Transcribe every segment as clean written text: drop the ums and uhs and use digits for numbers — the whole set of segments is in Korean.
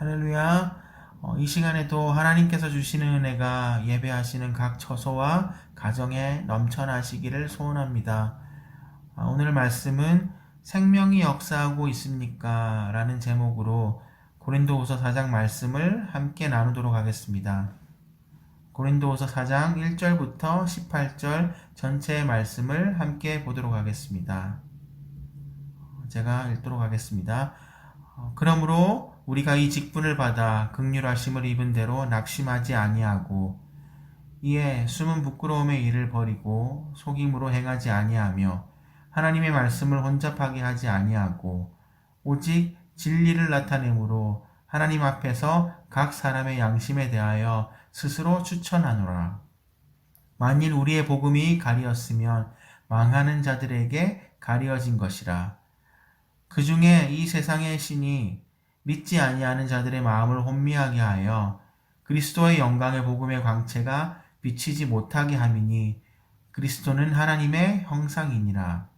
할렐루야. 이 시간에도 하나님께서 주시는 은혜가 예배하시는 각 처소와 가정에 넘쳐나시기를 소원합니다. 오늘 말씀은 생명이 역사하고 있습니까? 라는 제목으로 고린도후서 4장 말씀을 함께 나누도록 하겠습니다. 고린도후서 4장 1절부터 18절 전체의 말씀을 함께 보도록 하겠습니다. 제가 읽도록 하겠습니다. 그러므로 우리가 이 직분을 받아 긍휼하심을 입은 대로 낙심하지 아니하고 이에 숨은 부끄러움의 일을 버리고 속임으로 행하지 아니하며 하나님의 말씀을 혼잡하게 하지 아니하고 오직 진리를 나타내므로 하나님 앞에서 각 사람의 양심에 대하여 스스로 추천하노라. 만일 우리의 복음이 가리었으면 망하는 자들에게 가리어진 것이라. 그 중에 이 세상의 신이 믿지 아니하는 자들의 마음을 혼미하게 하여 그리스도의 영광의 복음의 광채가 비치지 못하게 함이니 그리스도는 하나님의 형상이니라.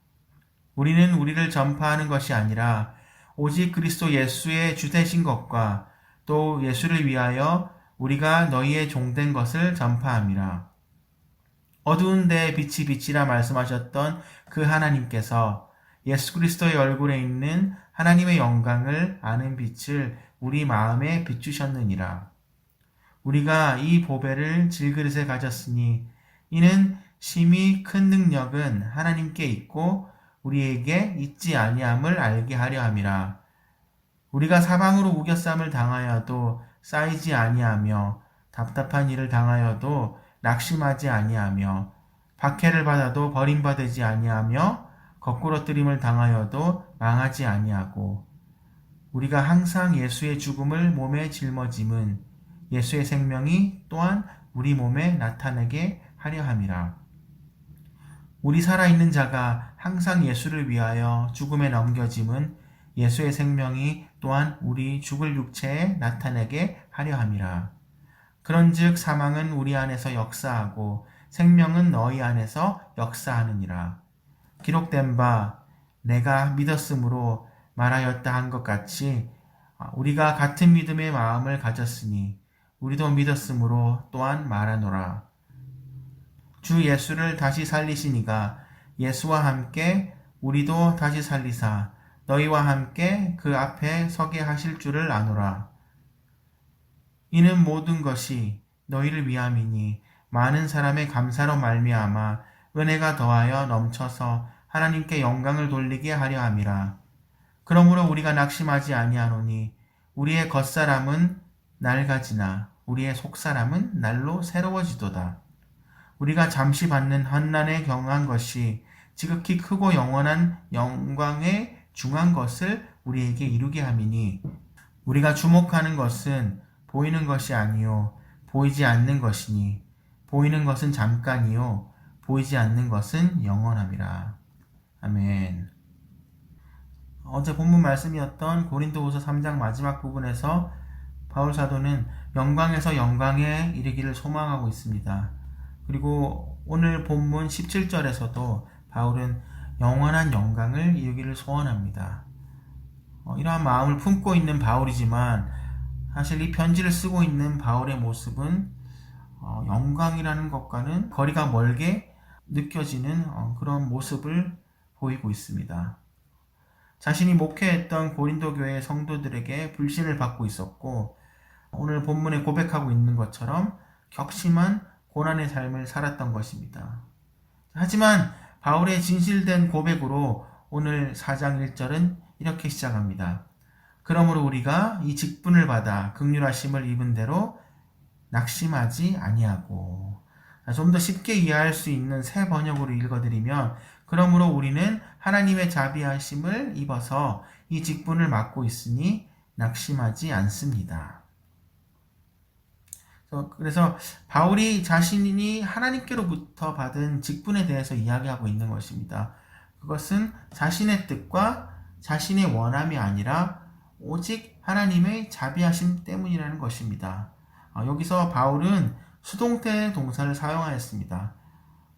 우리는 우리를 전파하는 것이 아니라 오직 그리스도 예수의 주 되신 것과 또 예수를 위하여 우리가 너희의 종된 것을 전파함이라. 어두운 데에 빛이 비치라 말씀하셨던 그 하나님께서 예수 그리스도의 얼굴에 있는 하나님의 영광을 아는 빛을 우리 마음에 비추셨느니라. 우리가 이 보배를 질그릇에 가졌으니 이는 심히 큰 능력은 하나님께 있고 우리에게 있지 아니함을 알게 하려 함이라. 우리가 사방으로 우겨쌈을 당하여도 쌓이지 아니하며 답답한 일을 당하여도 낙심하지 아니하며 박해를 받아도 버림받지 아니하며 거꾸러뜨림을 당하여도 망하지 아니하고 우리가 항상 예수의 죽음을 몸에 짊어짐은 예수의 생명이 또한 우리 몸에 나타나게 하려 함이라. 우리 살아있는 자가 항상 예수를 위하여 죽음에 넘겨짐은 예수의 생명이 또한 우리 죽을 육체에 나타나게 하려 함이라. 그런즉 사망은 우리 안에서 역사하고 생명은 너희 안에서 역사하느니라. 기록된 바 내가 믿었으므로 말하였다 한 것 같이 우리가 같은 믿음의 마음을 가졌으니 우리도 믿었으므로 또한 말하노라. 주 예수를 다시 살리시니가 예수와 함께 우리도 다시 살리사 너희와 함께 그 앞에 서게 하실 줄을 아노라. 이는 모든 것이 너희를 위함이니 많은 사람의 감사로 말미암아 은혜가 더하여 넘쳐서 하나님께 영광을 돌리게 하려 함이라. 그러므로 우리가 낙심하지 아니하노니 우리의 겉사람은 낡아지나 우리의 속사람은 날로 새로워지도다. 우리가 잠시 받는 환난에 경한 것이 지극히 크고 영원한 영광에 중한 것을 우리에게 이루게 함이니 우리가 주목하는 것은 보이는 것이 아니요 보이지 않는 것이니 보이는 것은 잠깐이요 보이지 않는 것은 영원함이라. 아멘. 어제 본문 말씀이었던 고린도후서 3장 마지막 부분에서 바울 사도는 영광에서 영광에 이르기를 소망하고 있습니다. 그리고 오늘 본문 17절에서도 바울은 영원한 영광을 이루기를 소원합니다. 이러한 마음을 품고 있는 바울이지만 사실 이 편지를 쓰고 있는 바울의 모습은 영광이라는 것과는 거리가 멀게 느껴지는 그런 모습을 보이고 있습니다. 자신이 목회했던 고린도 교회 성도들에게 불신을 받고 있었고 오늘 본문에 고백하고 있는 것처럼 격심한 고난의 삶을 살았던 것입니다. 하지만 바울의 진실된 고백으로 오늘 4장 1절은 이렇게 시작합니다. 그러므로 우리가 이 직분을 받아 긍휼하심을 입은 대로 낙심하지 아니하고 좀 더 쉽게 이해할 수 있는 새 번역으로 읽어드리면 그러므로 우리는 하나님의 자비하심을 입어서 이 직분을 맡고 있으니 낙심하지 않습니다. 그래서 바울이 자신이 하나님께로부터 받은 직분에 대해서 이야기하고 있는 것입니다. 그것은 자신의 뜻과 자신의 원함이 아니라 오직 하나님의 자비하심 때문이라는 것입니다. 여기서 바울은 수동태 동사를 사용하였습니다.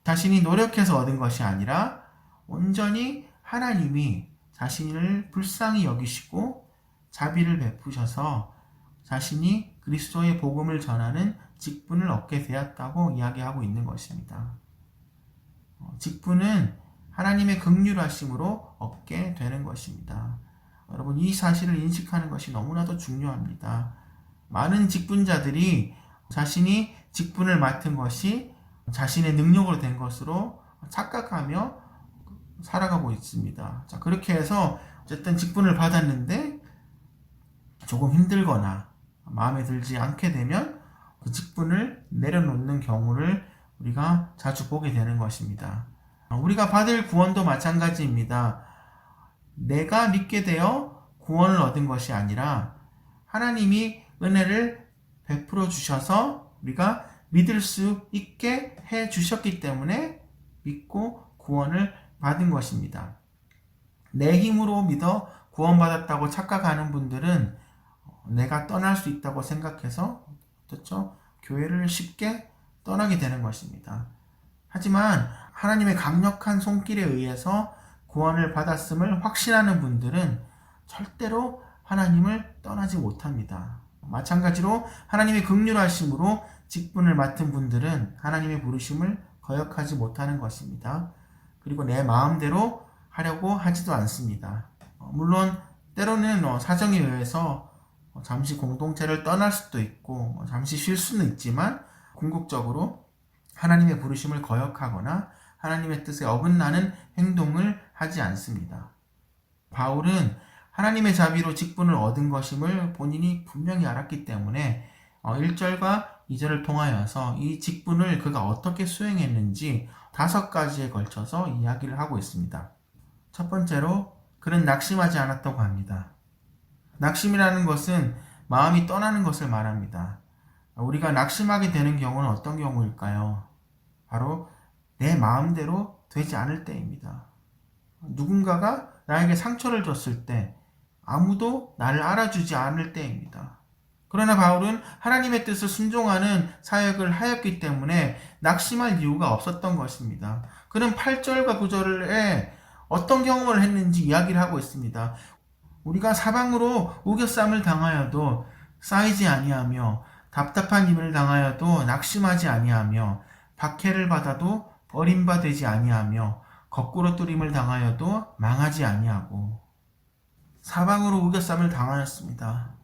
자신이 노력해서 얻은 것이 아니라 온전히 하나님이 자신을 불쌍히 여기시고 자비를 베푸셔서 자신이 그리스도의 복음을 전하는 직분을 얻게 되었다고 이야기하고 있는 것입니다. 직분은 하나님의 긍휼하심으로 얻게 되는 것입니다. 여러분, 이 사실을 인식하는 것이 너무나도 중요합니다. 많은 직분자들이 자신이 직분을 맡은 것이 자신의 능력으로 된 것으로 착각하며 살아가고 있습니다. 자, 그렇게 해서 어쨌든 직분을 받았는데 조금 힘들거나 마음에 들지 않게 되면 그 직분을 내려놓는 경우를 우리가 자주 보게 되는 것입니다. 우리가 받을 구원도 마찬가지입니다. 내가 믿게 되어 구원을 얻은 것이 아니라 하나님이 은혜를 베풀어 주셔서 우리가 믿을 수 있게 해 주셨기 때문에 믿고 구원을 받은 것입니다. 내 힘으로 믿어 구원받았다고 착각하는 분들은 내가 떠날 수 있다고 생각해서 그렇죠? 교회를 쉽게 떠나게 되는 것입니다. 하지만 하나님의 강력한 손길에 의해서 구원을 받았음을 확신하는 분들은 절대로 하나님을 떠나지 못합니다. 마찬가지로 하나님의 긍휼하심으로 직분을 맡은 분들은 하나님의 부르심을 거역하지 못하는 것입니다. 그리고 내 마음대로 하려고 하지도 않습니다. 물론 때로는 사정에 의해서 잠시 공동체를 떠날 수도 있고 잠시 쉴 수는 있지만 궁극적으로 하나님의 부르심을 거역하거나 하나님의 뜻에 어긋나는 행동을 하지 않습니다. 바울은 하나님의 자비로 직분을 얻은 것임을 본인이 분명히 알았기 때문에 1절과 2절을 통하여서 이 직분을 그가 어떻게 수행했는지 5가지에 걸쳐서 이야기를 하고 있습니다. 첫 번째로 그는 낙심하지 않았다고 합니다. 낙심이라는 것은 마음이 떠나는 것을 말합니다. 우리가 낙심하게 되는 경우는 어떤 경우일까요? 바로 내 마음대로 되지 않을 때입니다. 누군가가 나에게 상처를 줬을 때 아무도 나를 알아주지 않을 때입니다. 그러나 바울은 하나님의 뜻을 순종하는 사역을 하였기 때문에 낙심할 이유가 없었던 것입니다. 그는 8절과 9절에 어떤 경험을 했는지 이야기를 하고 있습니다. 우리가 사방으로 우겨쌈을 당하여도 쌓이지 아니하며 답답한 일을 당하여도 낙심하지 아니하며 박해를 받아도 버림받지 아니하며 거꾸로 뚫림을 당하여도 망하지 아니하고 사방으로 우겨쌈을 당하였습니다.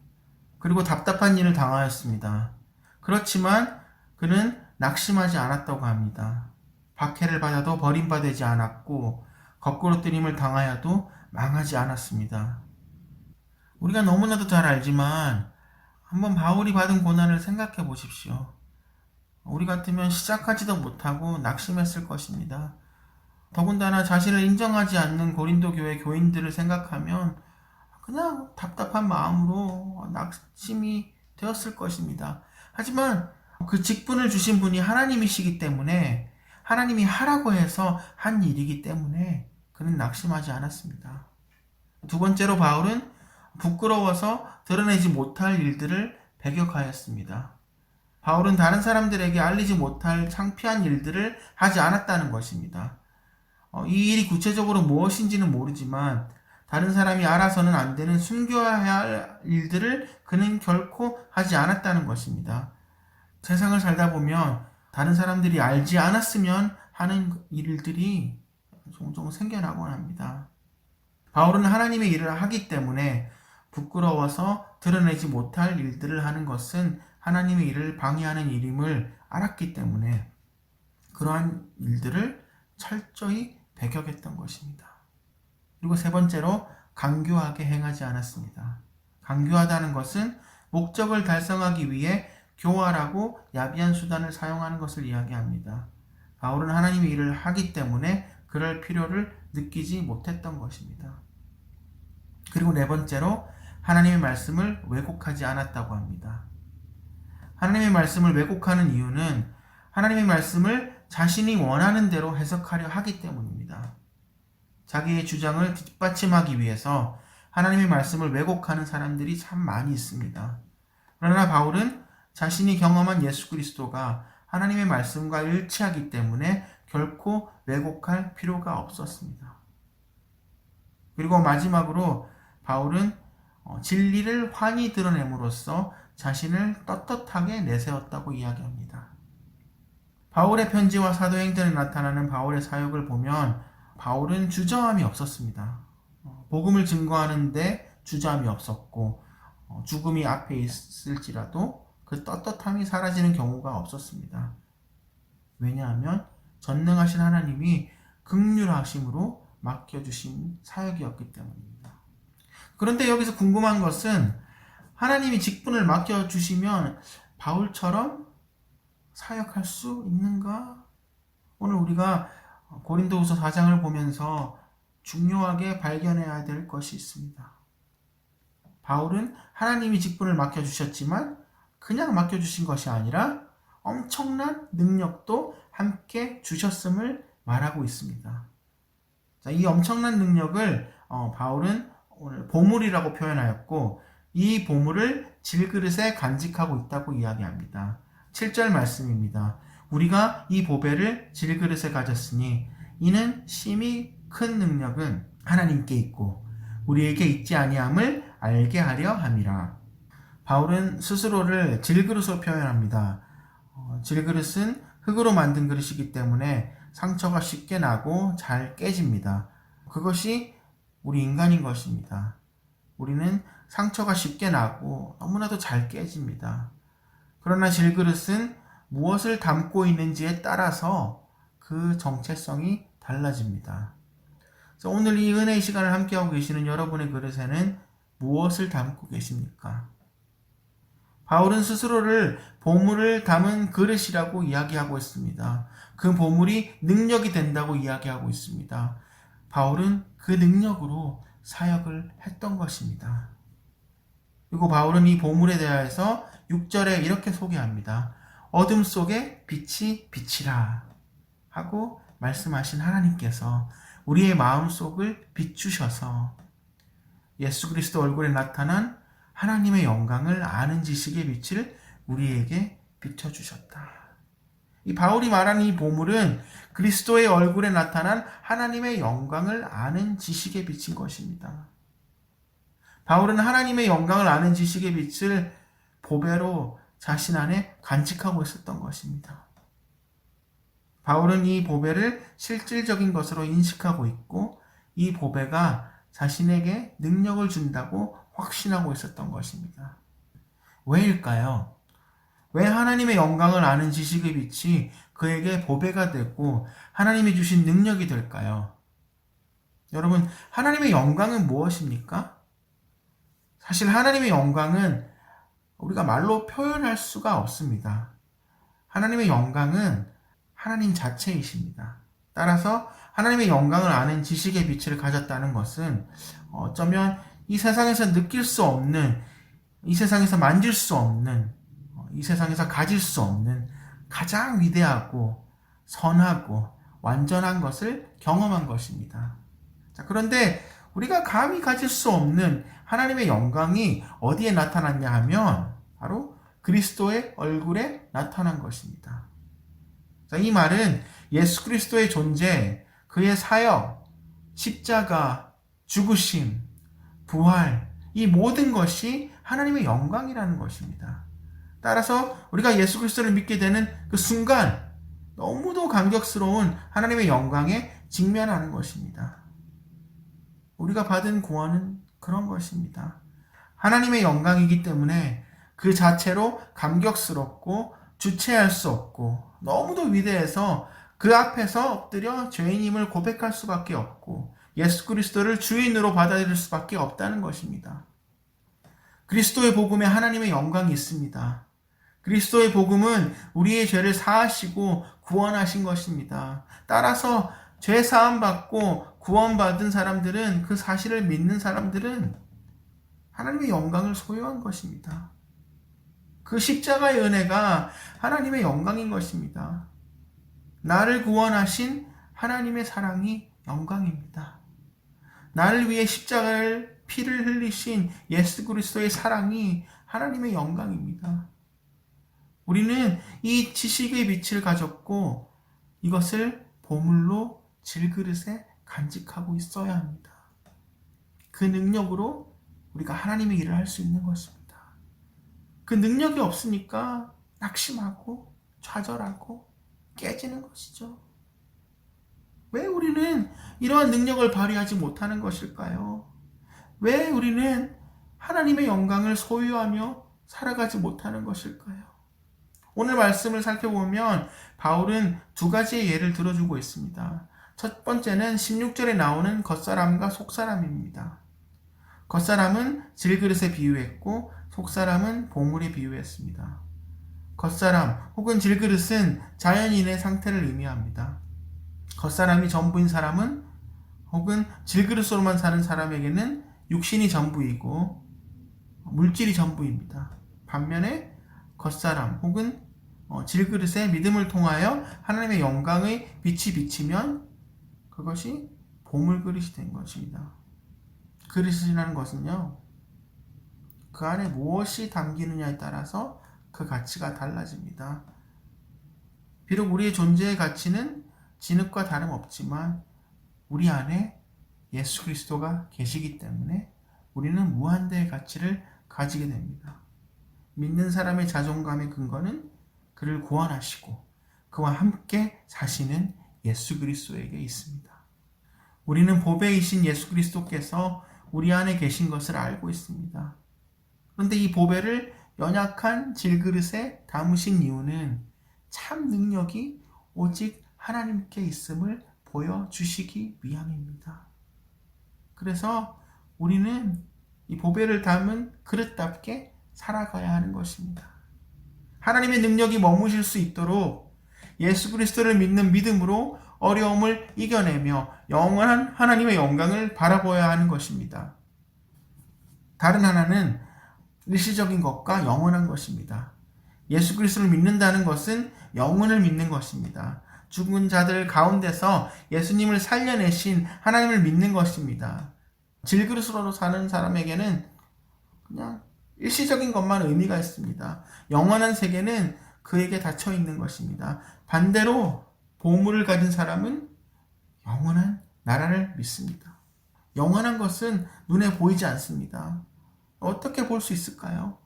그리고 답답한 일을 당하였습니다. 그렇지만 그는 낙심하지 않았다고 합니다. 박해를 받아도 버림받지 않았고 거꾸로 뚫림을 당하여도 망하지 않았습니다. 우리가 너무나도 잘 알지만 한번 바울이 받은 고난을 생각해 보십시오. 우리 같으면 시작하지도 못하고 낙심했을 것입니다. 더군다나 자신을 인정하지 않는 고린도 교회 교인들을 생각하면 그냥 답답한 마음으로 낙심이 되었을 것입니다. 하지만 그 직분을 주신 분이 하나님이시기 때문에 하나님이 하라고 해서 한 일이기 때문에 그는 낙심하지 않았습니다. 두 번째로 바울은 부끄러워서 드러내지 못할 일들을 배격하였습니다. 바울은 다른 사람들에게 알리지 못할 창피한 일들을 하지 않았다는 것입니다. 이 일이 구체적으로 무엇인지는 모르지만 다른 사람이 알아서는 안 되는 숨겨야 할 일들을 그는 결코 하지 않았다는 것입니다. 세상을 살다 보면 다른 사람들이 알지 않았으면 하는 일들이 종종 생겨나곤 합니다. 바울은 하나님의 일을 하기 때문에 부끄러워서 드러내지 못할 일들을 하는 것은 하나님의 일을 방해하는 일임을 알았기 때문에 그러한 일들을 철저히 배격했던 것입니다. 그리고 세 번째로 강교하게 행하지 않았습니다. 강교하다는 것은 목적을 달성하기 위해 교활하고 야비한 수단을 사용하는 것을 이야기합니다. 바울은 하나님의 일을 하기 때문에 그럴 필요를 느끼지 못했던 것입니다. 그리고 네 번째로 하나님의 말씀을 왜곡하지 않았다고 합니다. 하나님의 말씀을 왜곡하는 이유는 하나님의 말씀을 자신이 원하는 대로 해석하려 하기 때문입니다. 자기의 주장을 뒷받침하기 위해서 하나님의 말씀을 왜곡하는 사람들이 참 많이 있습니다. 그러나 바울은 자신이 경험한 예수 그리스도가 하나님의 말씀과 일치하기 때문에 결코 왜곡할 필요가 없었습니다. 그리고 마지막으로 바울은 진리를 환히 드러냄으로써 자신을 떳떳하게 내세웠다고 이야기합니다. 바울의 편지와 사도행전에 나타나는 바울의 사역을 보면 바울은 주저함이 없었습니다. 복음을 증거하는데 주저함이 없었고 죽음이 앞에 있을지라도 그 떳떳함이 사라지는 경우가 없었습니다. 왜냐하면 전능하신 하나님이 긍휼하심으로 맡겨주신 사역이었기 때문입니다. 그런데 여기서 궁금한 것은 하나님이 직분을 맡겨주시면 바울처럼 사역할 수 있는가? 오늘 우리가 고린도후서 4장을 보면서 중요하게 발견해야 될 것이 있습니다. 바울은 하나님이 직분을 맡겨주셨지만 그냥 맡겨주신 것이 아니라 엄청난 능력도 함께 주셨음을 말하고 있습니다. 자, 이 엄청난 능력을 바울은 오늘 보물이라고 표현하였고 이 보물을 질그릇에 간직하고 있다고 이야기합니다. 7절 말씀입니다. 우리가 이 보배를 질그릇에 가졌으니 이는 심히 큰 능력은 하나님께 있고 우리에게 있지 아니함을 알게 하려 함이라. 바울은 스스로를 질그릇으로 표현합니다. 질그릇은 흙으로 만든 그릇이기 때문에 상처가 쉽게 나고 잘 깨집니다. 그것이 우리 인간인 것입니다. 우리는 상처가 쉽게 나고 너무나도 잘 깨집니다. 그러나 질그릇은 무엇을 담고 있는지에 따라서 그 정체성이 달라집니다. 그래서 오늘 이 은혜의 시간을 함께하고 계시는 여러분의 그릇에는 무엇을 담고 계십니까? 바울은 스스로를 보물을 담은 그릇이라고 이야기하고 있습니다. 그 보물이 능력이 된다고 이야기하고 있습니다. 바울은 그 능력으로 사역을 했던 것입니다. 그리고 바울은 이 보물에 대해서 6절에 이렇게 소개합니다. 어둠 속에 빛이 비치라 하고 말씀하신 하나님께서 우리의 마음속을 비추셔서 예수 그리스도 얼굴에 나타난 하나님의 영광을 아는 지식의 빛을 우리에게 비춰주셨다. 이 바울이 말하는 이 보물은 그리스도의 얼굴에 나타난 하나님의 영광을 아는 지식의 빛인 것입니다. 바울은 하나님의 영광을 아는 지식의 빛을 보배로 자신 안에 간직하고 있었던 것입니다. 바울은 이 보배를 실질적인 것으로 인식하고 있고 이 보배가 자신에게 능력을 준다고 확신하고 있었던 것입니다. 왜일까요? 왜 하나님의 영광을 아는 지식의 빛이 그에게 보배가 되고 하나님이 주신 능력이 될까요? 여러분, 하나님의 영광은 무엇입니까? 사실 하나님의 영광은 우리가 말로 표현할 수가 없습니다. 하나님의 영광은 하나님 자체이십니다. 따라서 하나님의 영광을 아는 지식의 빛을 가졌다는 것은 어쩌면 이 세상에서 느낄 수 없는, 이 세상에서 만질 수 없는, 이 세상에서 가질 수 없는 가장 위대하고 선하고 완전한 것을 경험한 것입니다. 자, 그런데 우리가 감히 가질 수 없는 하나님의 영광이 어디에 나타났냐 하면 바로 그리스도의 얼굴에 나타난 것입니다. 자, 이 말은 예수 그리스도의 존재, 그의 사역, 십자가, 죽으심, 부활, 이 모든 것이 하나님의 영광이라는 것입니다. 따라서 우리가 예수 그리스도를 믿게 되는 그 순간 너무도 감격스러운 하나님의 영광에 직면하는 것입니다. 우리가 받은 구원은 그런 것입니다. 하나님의 영광이기 때문에 그 자체로 감격스럽고 주체할 수 없고 너무도 위대해서 그 앞에서 엎드려 죄인임을 고백할 수밖에 없고 예수 그리스도를 주인으로 받아들일 수밖에 없다는 것입니다. 그리스도의 복음에 하나님의 영광이 있습니다. 그리스도의 복음은 우리의 죄를 사하시고 구원하신 것입니다. 따라서 죄 사함 받고 구원받은 사람들은, 그 사실을 믿는 사람들은 하나님의 영광을 소유한 것입니다. 그 십자가의 은혜가 하나님의 영광인 것입니다. 나를 구원하신 하나님의 사랑이 영광입니다. 나를 위해 십자가를 피를 흘리신 예수 그리스도의 사랑이 하나님의 영광입니다. 우리는 이 지식의 빛을 가졌고 이것을 보물로 질그릇에 간직하고 있어야 합니다. 그 능력으로 우리가 하나님의 일을 할 수 있는 것입니다. 그 능력이 없으니까 낙심하고 좌절하고 깨지는 것이죠. 왜 우리는 이러한 능력을 발휘하지 못하는 것일까요? 왜 우리는 하나님의 영광을 소유하며 살아가지 못하는 것일까요? 오늘 말씀을 살펴보면 바울은 두 가지의 예를 들어주고 있습니다. 첫 번째는 16절에 나오는 겉사람과 속사람입니다. 겉사람은 질그릇에 비유했고 속사람은 보물에 비유했습니다. 겉사람 혹은 질그릇은 자연인의 상태를 의미합니다. 겉사람이 전부인 사람은 혹은 질그릇으로만 사는 사람에게는 육신이 전부이고 물질이 전부입니다. 반면에 겉사람 혹은 질그릇의 믿음을 통하여 하나님의 영광의 빛이 비치면 그것이 보물 그릇이 된 것입니다. 그릇이라는 것은요, 그 안에 무엇이 담기느냐에 따라서 그 가치가 달라집니다. 비록 우리의 존재의 가치는 진흙과 다름없지만 우리 안에 예수 그리스도가 계시기 때문에 우리는 무한대의 가치를 가지게 됩니다. 믿는 사람의 자존감의 근거는 그를 구원하시고 그와 함께 사시는 예수 그리스도에게 있습니다. 우리는 보배이신 예수 그리스도께서 우리 안에 계신 것을 알고 있습니다. 그런데 이 보배를 연약한 질그릇에 담으신 이유는 참 능력이 오직 하나님께 있음을 보여주시기 위함입니다. 그래서 우리는 이 보배를 담은 그릇답게 살아가야 하는 것입니다. 하나님의 능력이 머무실 수 있도록 예수 그리스도를 믿는 믿음으로 어려움을 이겨내며 영원한 하나님의 영광을 바라보아야 하는 것입니다. 다른 하나는 일시적인 것과 영원한 것입니다. 예수 그리스도를 믿는다는 것은 영혼을 믿는 것입니다. 죽은 자들 가운데서 예수님을 살려내신 하나님을 믿는 것입니다. 질그릇으로 사는 사람에게는 그냥 일시적인 것만 의미가 있습니다. 영원한 세계는 그에게 닫혀 있는 것입니다. 반대로 보물을 가진 사람은 영원한 나라를 믿습니다. 영원한 것은 눈에 보이지 않습니다. 어떻게 볼 수 있을까요?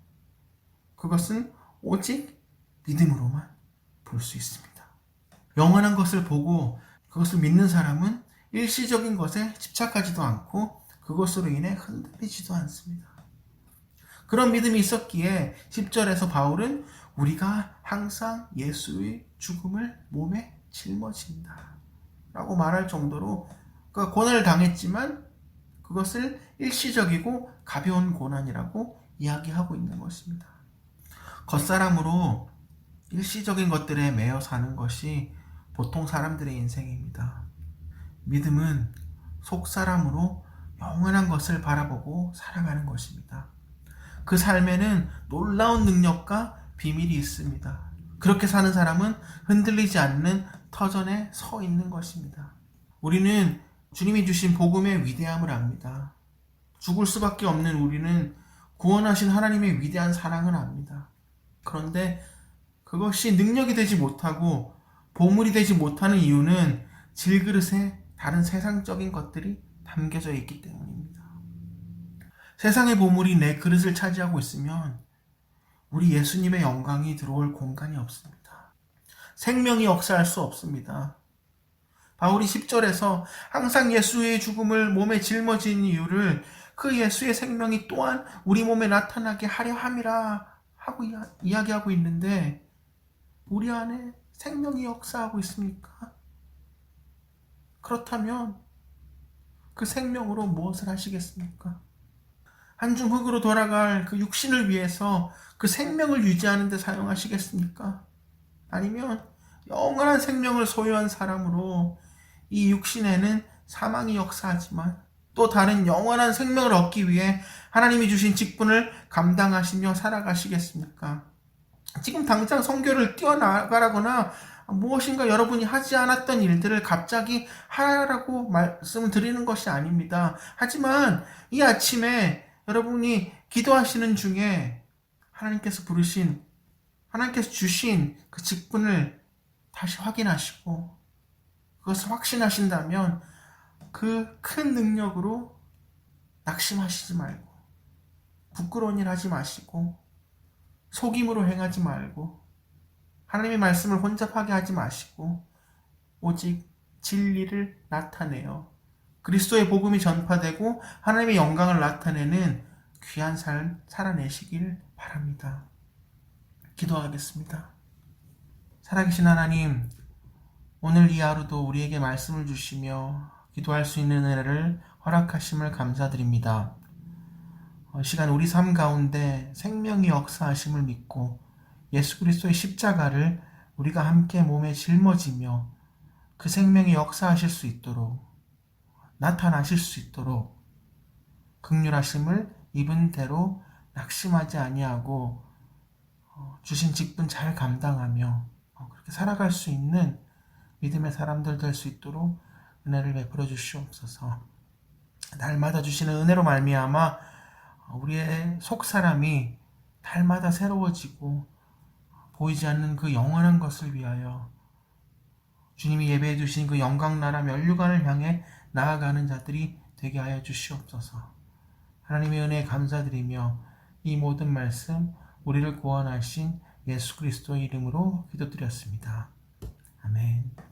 그것은 오직 믿음으로만 볼 수 있습니다. 영원한 것을 보고 그것을 믿는 사람은 일시적인 것에 집착하지도 않고 그것으로 인해 흔들리지도 않습니다. 그런 믿음이 있었기에 10절에서 바울은 우리가 항상 예수의 죽음을 몸에 짊어진다 라고 말할 정도로 그 고난을 당했지만 그것을 일시적이고 가벼운 고난이라고 이야기하고 있는 것입니다. 겉사람으로 일시적인 것들에 매여 사는 것이 보통 사람들의 인생입니다. 믿음은 속사람으로 영원한 것을 바라보고 살아가는 것입니다. 그 삶에는 놀라운 능력과 비밀이 있습니다. 그렇게 사는 사람은 흔들리지 않는 터전에 서 있는 것입니다. 우리는 주님이 주신 복음의 위대함을 압니다. 죽을 수밖에 없는 우리는 구원하신 하나님의 위대한 사랑을 압니다. 그런데 그것이 능력이 되지 못하고 보물이 되지 못하는 이유는 질그릇에 다른 세상적인 것들이 담겨져 있기 때문입니다. 세상의 보물이 내 그릇을 차지하고 있으면 우리 예수님의 영광이 들어올 공간이 없습니다. 생명이 역사할 수 없습니다. 바울이 10절에서 항상 예수의 죽음을 몸에 짊어진 이유를 그 예수의 생명이 또한 우리 몸에 나타나게 하려 함이라 하고 이야기하고 있는데 우리 안에 생명이 역사하고 있습니까? 그렇다면 그 생명으로 무엇을 하시겠습니까? 한 줌 흙으로 돌아갈 그 육신을 위해서 그 생명을 유지하는 데 사용하시겠습니까? 아니면 영원한 생명을 소유한 사람으로 이 육신에는 사망이 역사하지만 또 다른 영원한 생명을 얻기 위해 하나님이 주신 직분을 감당하시며 살아가시겠습니까? 지금 당장 선교를 뛰어나가라거나 무엇인가 여러분이 하지 않았던 일들을 갑자기 하라고 말씀을 드리는 것이 아닙니다. 하지만 이 아침에 여러분이 기도하시는 중에 하나님께서 주신 그 직분을 다시 확인하시고 그것을 확신하신다면 그 큰 능력으로 낙심하시지 말고 부끄러운 일 하지 마시고 속임으로 행하지 말고 하나님의 말씀을 혼잡하게 하지 마시고 오직 진리를 나타내어 그리스도의 복음이 전파되고 하나님의 영광을 나타내는 귀한 삶 살아내시길 바랍니다. 기도하겠습니다. 살아계신 하나님, 오늘 이 하루도 우리에게 말씀을 주시며 기도할 수 있는 은혜를 허락하심을 감사드립니다. 시간 우리 삶 가운데 생명이 역사하심을 믿고 예수 그리스도의 십자가를 우리가 함께 몸에 짊어지며 그 생명이 역사하실 수 있도록 나타나실 수 있도록 긍휼하심을 입은 대로 낙심하지 아니하고 주신 직분 잘 감당하며 그렇게 살아갈 수 있는 믿음의 사람들 될 수 있도록 은혜를 베풀어 주시옵소서. 날마다 주시는 은혜로 말미암아 우리의 속사람이 달마다 새로워지고 보이지 않는 그 영원한 것을 위하여 주님이 예배해 주신 그 영광나라 면류관을 향해 나아가는 자들이 되게 하여 주시옵소서. 하나님의 은혜에 감사드리며 이 모든 말씀 우리를 구원하신 예수 그리스도의 이름으로 기도드렸습니다. 아멘.